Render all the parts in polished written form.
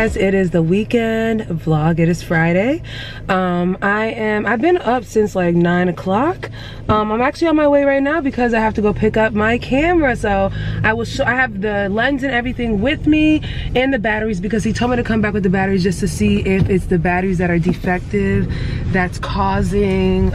guys, it is the weekend vlog. It is Friday. I've been up since like 9 o'clock. I'm actually on my way right now because I have to go pick up my camera. So I have the lens and everything with me and the batteries, because he told me to come back with the batteries just to see if it's the batteries that are defective that's causing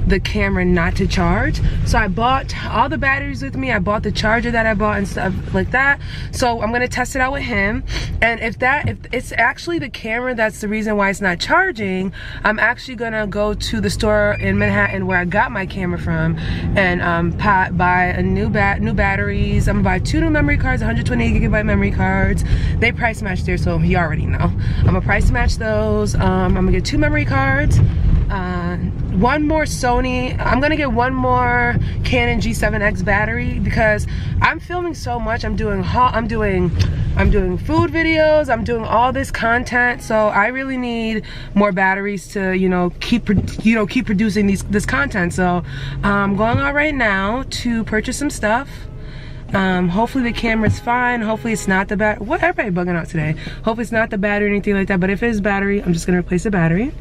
the camera not to charge. So I bought all the batteries with me. I bought the charger that I bought and stuff like that. So I'm gonna test it out with him, and if it's actually the camera that's the reason why it's not charging, I'm actually gonna go to the store in Manhattan where I got my camera from and buy a new batteries. I'm gonna buy 2 new memory cards, 128GB memory cards. They price match there, so you already know. I'm gonna price match those. I'm gonna get 2 memory cards, 1 more Sony. I'm gonna get 1 more Canon G7X battery because I'm filming so much. I'm doing food videos. I'm doing all this content, so I really need more batteries to keep producing this content. So I'm going out right now to purchase some stuff. Hopefully the camera's fine. Hopefully it's not the battery. What, everybody bugging out today? Hopefully it's not the battery or anything like that, but if it's battery, I'm just gonna replace the battery.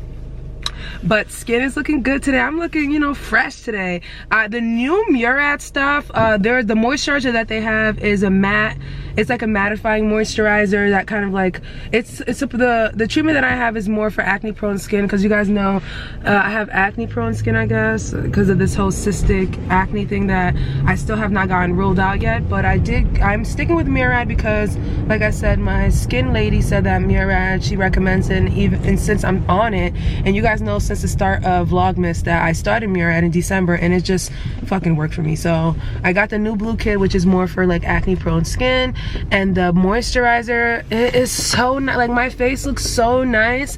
But skin is looking good today. I'm looking, fresh today. The new Murad stuff, the moisturizer that they have is a matte. It's like a mattifying moisturizer that kind of like, the treatment that I have is more for acne prone skin, because you guys know I have acne prone skin, I guess, because of this whole cystic acne thing that I still have not gotten ruled out yet. But I'm sticking with Murad because, like I said, my skin lady said that Murad, she recommends it, and since I'm on it, and you guys know since the start of Vlogmas that I started Murad in December, and it just fucking worked for me. So I got the new blue kit, which is more for like acne prone skin, and the moisturizer, it is so nice. Like, my face looks so nice.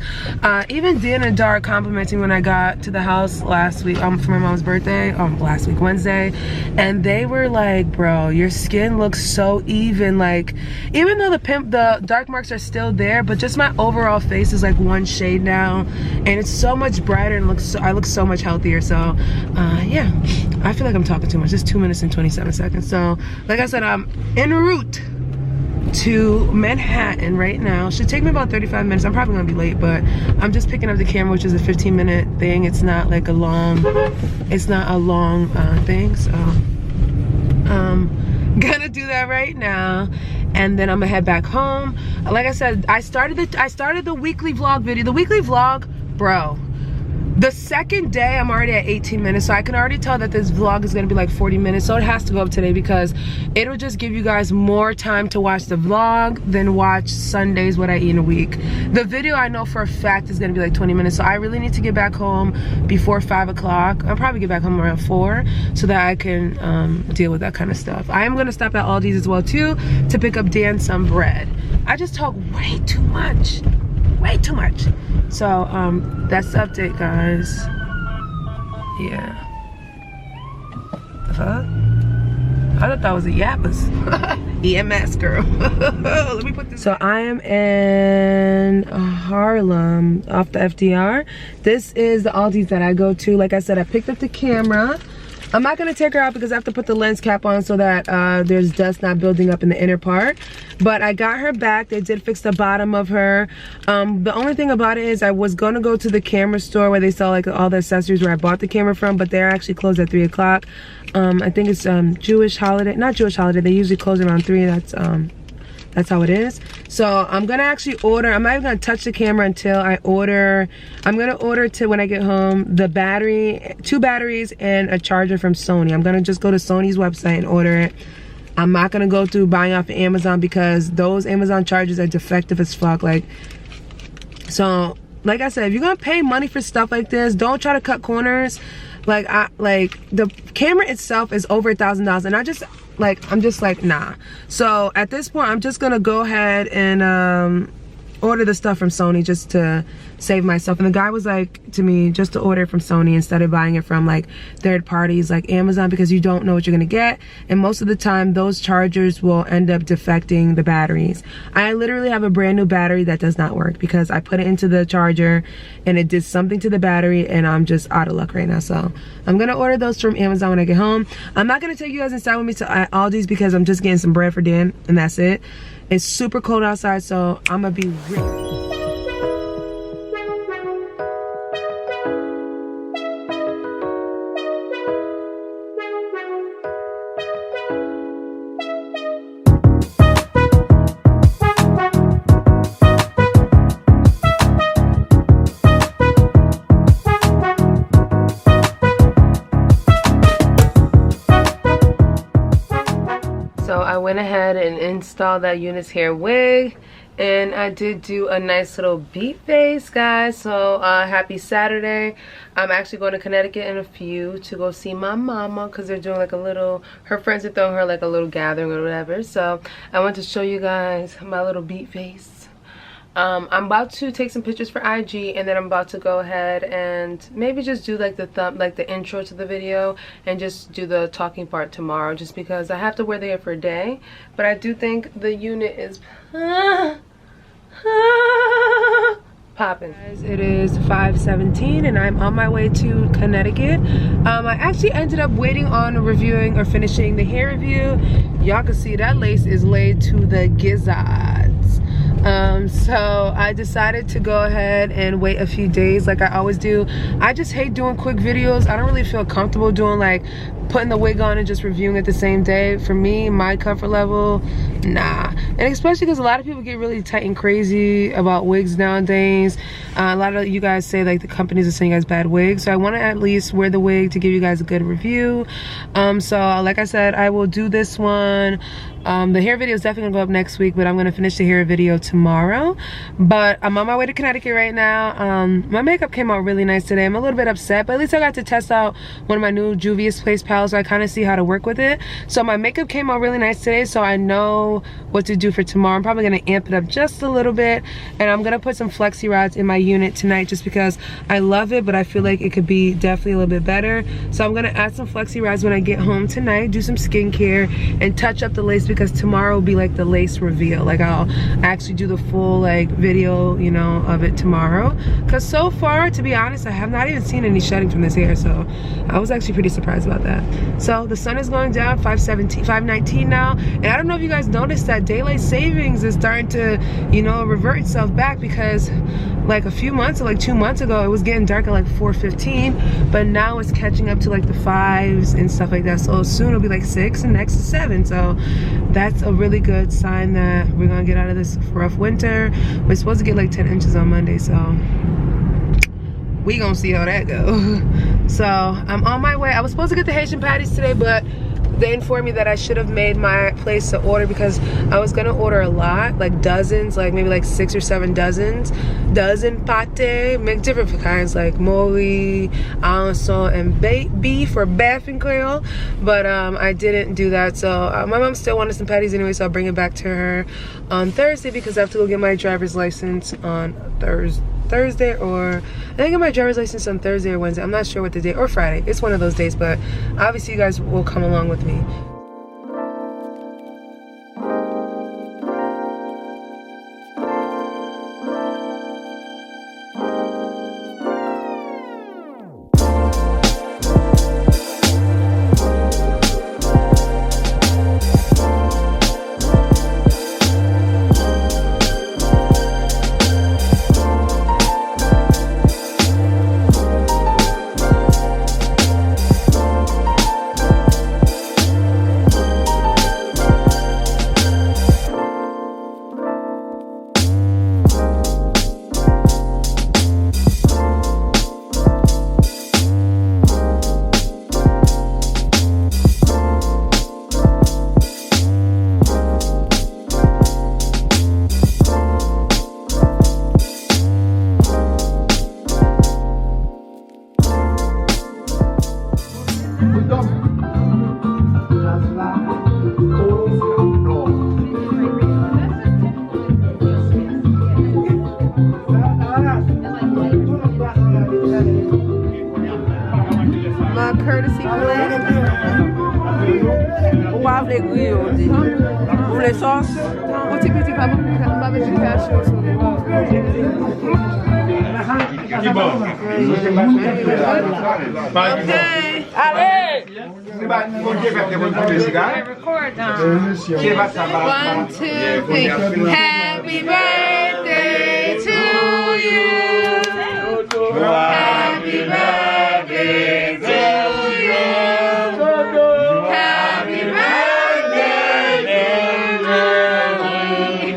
Even Dan and Dar complimenting when I got to the house last week for my mom's birthday, last week Wednesday, and they were like, bro, your skin looks so even. Like, even though the dark marks are still there, but just my overall face is like 1 shade now, and it's so much brighter, and I look so much healthier. So yeah, I feel like I'm talking too much. It's 2 minutes and 27 seconds. So like I said, I'm en route to Manhattan right now. Should take me about 35 minutes. I'm probably gonna be late, but I'm just picking up the camera, which is a 15-minute thing. It's not like a long thing. So gonna do that right now, and then I'm gonna head back home. Like I said, I started the weekly vlog video. The weekly vlog, bro, the second day I'm already at 18 minutes, so I can already tell that this vlog is gonna be like 40 minutes. So it has to go up today because it'll just give you guys more time to watch the vlog than watch Sundays what I eat in a week. The video I know for a fact is gonna be like 20 minutes, so I really need to get back home before 5 o'clock. I'll probably get back home around 4 so that I can deal with that kind of stuff. I am gonna stop at Aldi's as well too to pick up Dan some bread. I just talk way too much. Way too much. So that's the update, guys. Yeah. I thought that was a Yappas. EMS girl. Let me put this. So I am in Harlem off the FDR. This is the Aldi's that I go to. Like I said, I picked up the camera. I'm not gonna take her out because I have to put the lens cap on so that there's dust not building up in the inner part. But I got her back. They did fix the bottom of her. The only thing about it is I was gonna go to the camera store where they sell like all the accessories where I bought the camera from, but they're actually closed at 3 o'clock. I think it's Jewish holiday, not Jewish holiday. They usually close around 3. That's how it is. So I'm gonna actually order. I'm not even gonna touch the camera until I order. I'm gonna order when I get home the battery, 2 batteries and a charger from Sony. I'm gonna just go to Sony's website and order it. I'm not gonna go through buying off of Amazon because those Amazon chargers are defective as fuck. Like I said, if you're gonna pay money for stuff like this, don't try to cut corners. Like the camera itself is over $1,000, and I'm just like, nah. So at this point, I'm just gonna go ahead and order the stuff from Sony just to save myself. And the guy was like to me just to order it from Sony instead of buying it from like third parties like Amazon, because you don't know what you're gonna get, and most of the time those chargers will end up defecting the batteries. I literally have a brand new battery that does not work because I put it into the charger and it did something to the battery, and I'm just out of luck right now. So I'm gonna order those from Amazon when I get home. I'm not gonna take you guys inside with me to Aldi's because I'm just getting some bread for Dan, and that's it. It's super cold outside, so I'm gonna be real. So I went ahead and installed that Eunice hair wig, and I did do a nice little beat face, guys. So happy Saturday. I'm actually going to Connecticut in a few to go see my mama, because they're doing like a little, her friends are throwing her like a little gathering or whatever. So I want to show you guys my little beat face. I'm about to take some pictures for IG, and then I'm about to go ahead and maybe just do like the intro to the video, and just do the talking part tomorrow, just because I have to wear the hair for a day. But I do think the unit is popping. It is 5:17 and I'm on my way to Connecticut. I actually ended up waiting on reviewing or finishing the hair review. Y'all can see that lace is laid to the gizzards. So I decided to go ahead and wait a few days like I always do. I just hate doing quick videos. I don't really feel comfortable doing like putting the wig on and just reviewing it the same day. For me, my comfort level, nah. And especially because a lot of people get really tight and crazy about wigs nowadays. A lot of you guys say like the companies are sending you guys bad wigs, so I want to at least wear the wig to give you guys a good review. So like I said, I will do this one. The hair video is definitely gonna go up next week, but I'm gonna finish the hair video tomorrow. But I'm on my way to Connecticut right now. My makeup came out really nice today. I'm a little bit upset, but at least I got to test out one of my new Juvia's Place palettes, so I kind of see how to work with it. So my makeup came out really nice today, so I know what to do for tomorrow. I'm probably gonna amp it up just a little bit, and I'm gonna put some flexi rods in my unit tonight just because I love it, but I feel like it could be definitely a little bit better. So I'm gonna add some flexi rods when I get home tonight, do some skincare, and touch up the lace, because tomorrow will be like the lace reveal. Like I'll actually do the full like video, you know, of it tomorrow, because so far, to be honest, I have not even seen any shedding from this hair, so I was actually pretty surprised about that. So the sun is going down, 5:19 now, and I don't know if you guys noticed that daylight savings is starting to, you know, revert itself back, because like a few months, like 2 months ago, it was getting dark at like 4:15, but now it's catching up to like the 5s and stuff like that. So soon it'll be like 6 and next is 7. So that's a really good sign that we're gonna get out of this rough winter. We're supposed to get like 10 inches on Monday, so we gonna see how that goes. So I'm on my way. I was supposed to get the Haitian patties today, but they informed me that I should have made my place to order, because I was gonna order a lot, like dozens, like maybe like 6 or 7 dozen pate, make different kinds like mori, alençon, and beef or beef in Creole. But I didn't do that, so my mom still wanted some patties anyway, so I'll bring it back to her on Thursday, because I have to go get my driver's license on Thursday, or I think I get my driver's license on Thursday or Wednesday. I'm not sure what the day, or Friday. It's one of those days, but obviously you guys will come along with me. My courtesy plate. Ou avle gri yo di. Ou le sos. Ou ti piti pa mwen cash yo. Allez! Record now. 1, 2, 3. Happy birthday to you. Happy birthday to you. Happy birthday, dear Mommy.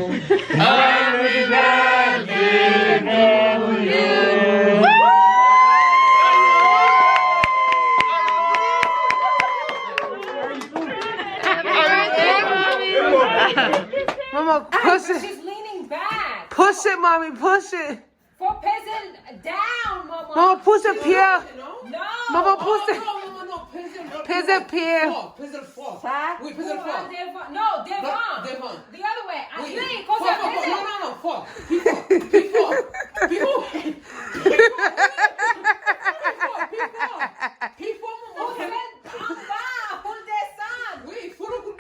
Happy birthday to you. Mama, push it. She's leaning back. Push it, mommy. Push it. For peasant down, mama. Mama, push it, Pierre. No. Mama, push it. No, Peasant Pierre. Peasant fort. Oui, Oh, peasant fort. No, devant. Devant. The other way. I Oui. think. Fort, Cause fort, fort. peasant. Non, fort. Plus fort. Plus fort. Plus fort. Plus fort, Who maman. said en bas? Pour descendre. Oui, il faut le coup.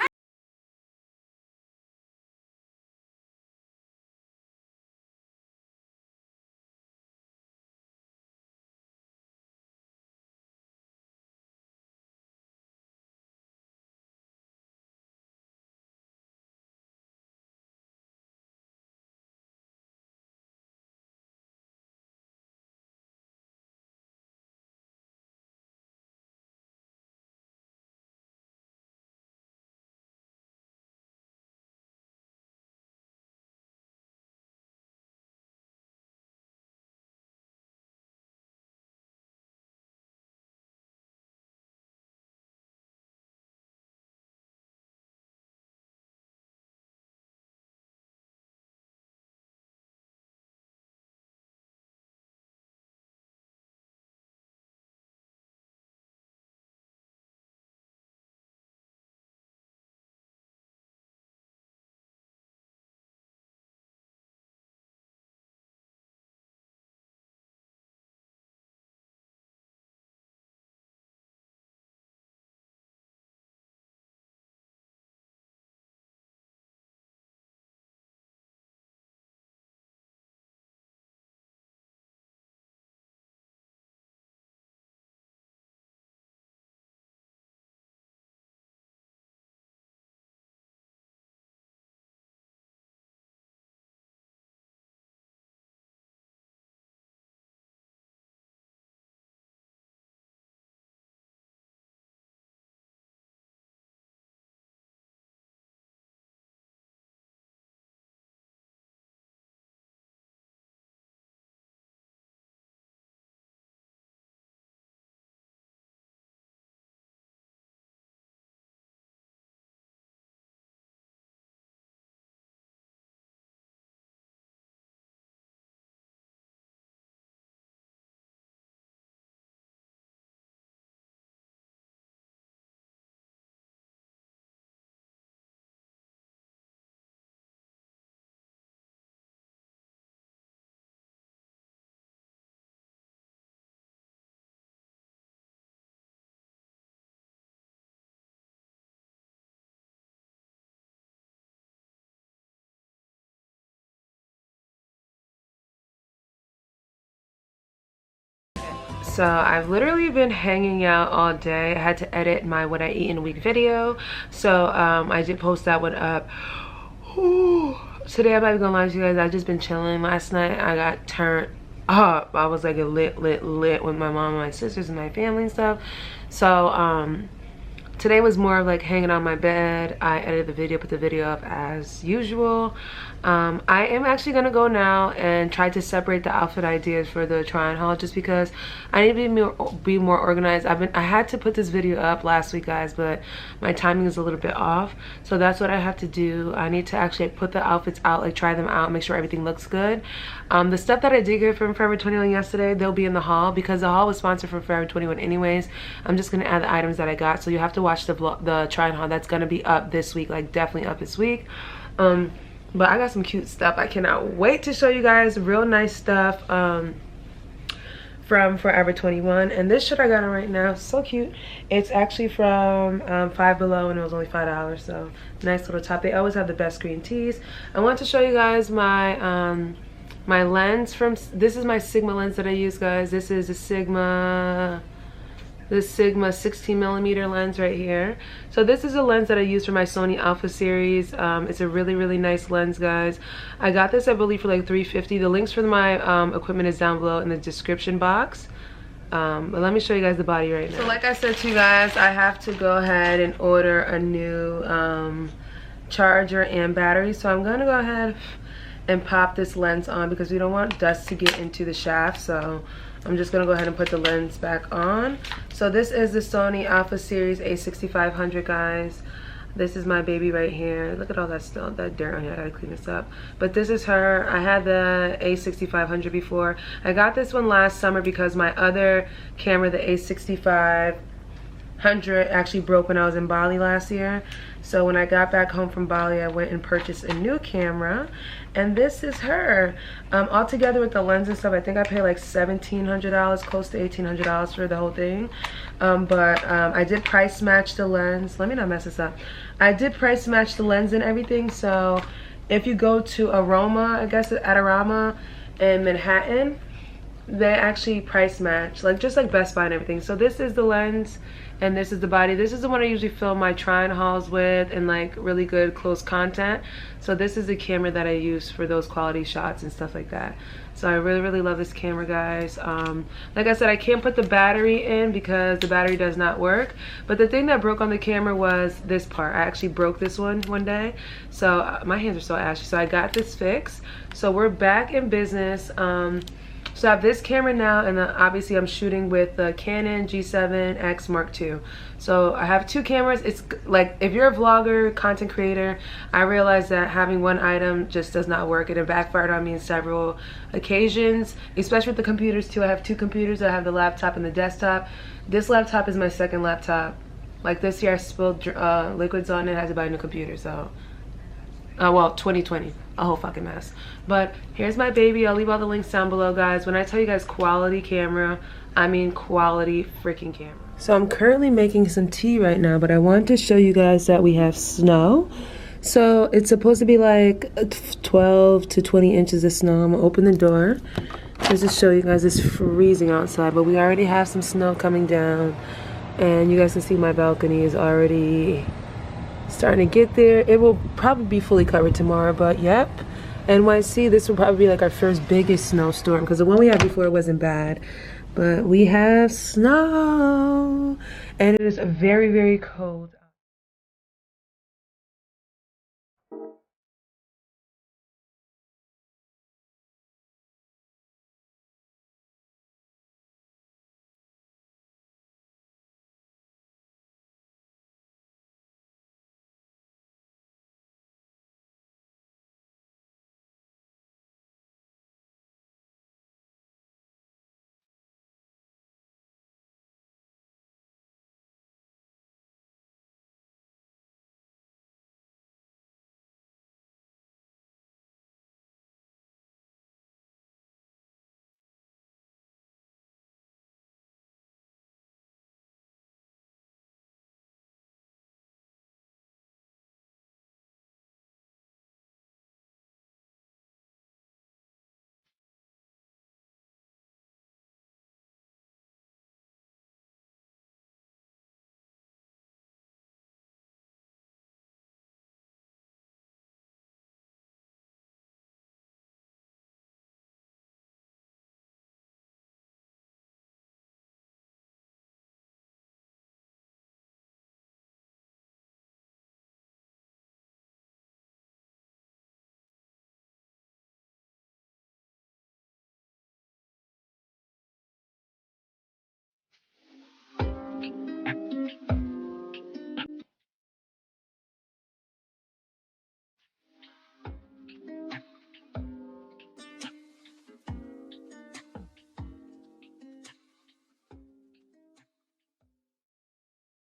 So I've literally been hanging out all day. I had to edit my what I eat in a week video, so I did post that one up. Today I'm not even gonna lie to you guys, I've just been chilling. Last night I got turned up. I was like a lit with my mom and my sisters and my family and stuff. So today was more of like hanging on my bed. I edited the video, put the video up as usual. I am actually gonna go now and try to separate the outfit ideas for the try on haul, just because I need to be more organized. I had to put this video up last week, guys, but my timing is a little bit off. So that's what I have to do. I need to actually put the outfits out, like try them out, make sure everything looks good. The stuff that I did get from Forever 21 yesterday, they'll be in the haul because the haul was sponsored for Forever 21 anyways. I'm just gonna add the items that I got, so you have to watch the try on haul. That's gonna be up this week, like definitely up this week. But I got some cute stuff. I cannot wait to show you guys. Real nice stuff from Forever 21. And this shirt I got on right now, so cute. It's actually from Five Below, and it was only $5. So nice little top. They always have the best green tees. I want to show you guys my my lens from, this is my Sigma lens that I use, guys. This is a Sigma 16mm lens right here. So this is a lens that I use for my Sony Alpha series. It's a really nice lens, guys. I got this, I believe, for like $350. The links for my equipment is down below in the description box. But let me show you guys the body right now. So like I said to you guys, I have to go ahead and order a new charger and battery. So I'm gonna go ahead and pop this lens on because we don't want dust to get into the shaft. So I'm just gonna go ahead and put the lens back on. So this is the Sony Alpha Series A6500, guys. This is my baby right here. Look at all that stuff, that dirt on here. I gotta clean this up. But this is her. I had the A6500 before. I got this one last summer because my other camera, the A6500, actually broke when I was in Bali last year. So when I got back home from Bali, I went and purchased a new camera, and this is her. Altogether with the lens and stuff, I think I paid like $1,700, close to $1,800 for the whole thing. But I did price match the lens. Let me not mess this up. I did price match the lens and everything. So if you go to Aroma, I guess at Aroma in Manhattan, they actually price match, like just like Best Buy and everything. So this is the lens and this is the body. This is the one I usually film my try-on hauls with and like really good close content. So this is the camera that I use for those quality shots and stuff like that. So I really love this camera, guys. Like I said, I can't put the battery in because the battery does not work. But the thing that broke on the camera was this part. I actually broke this one day. So my hands are so ashy. So I got this fixed. So we're back in business. So I have this camera now, and obviously I'm shooting with the Canon G7X Mark II. So I have two cameras. It's like, if you're a vlogger, content creator, I realize that having one item just does not work. It backfired on me in several occasions, especially with the computers too. I have two computers. I have the laptop and the desktop. This laptop is my second laptop. Like this year I spilled liquids on it. I had to buy a new computer, so. Well, 2020, a whole fucking mess. But here's my baby. I'll leave all the links down below, guys. When I tell you guys quality camera, I mean quality freaking camera. So I'm currently making some tea right now, but I wanted to show you guys that we have snow. So it's supposed to be like 12 to 20 inches of snow. I'm gonna open the door just to show you guys. It's freezing outside, but we already have some snow coming down. And you guys can see my balcony is already starting to get there. It will probably be fully covered tomorrow, but yep, NYC, this will probably be like our first biggest snowstorm because the one we had before wasn't bad. But we have snow and it is very cold.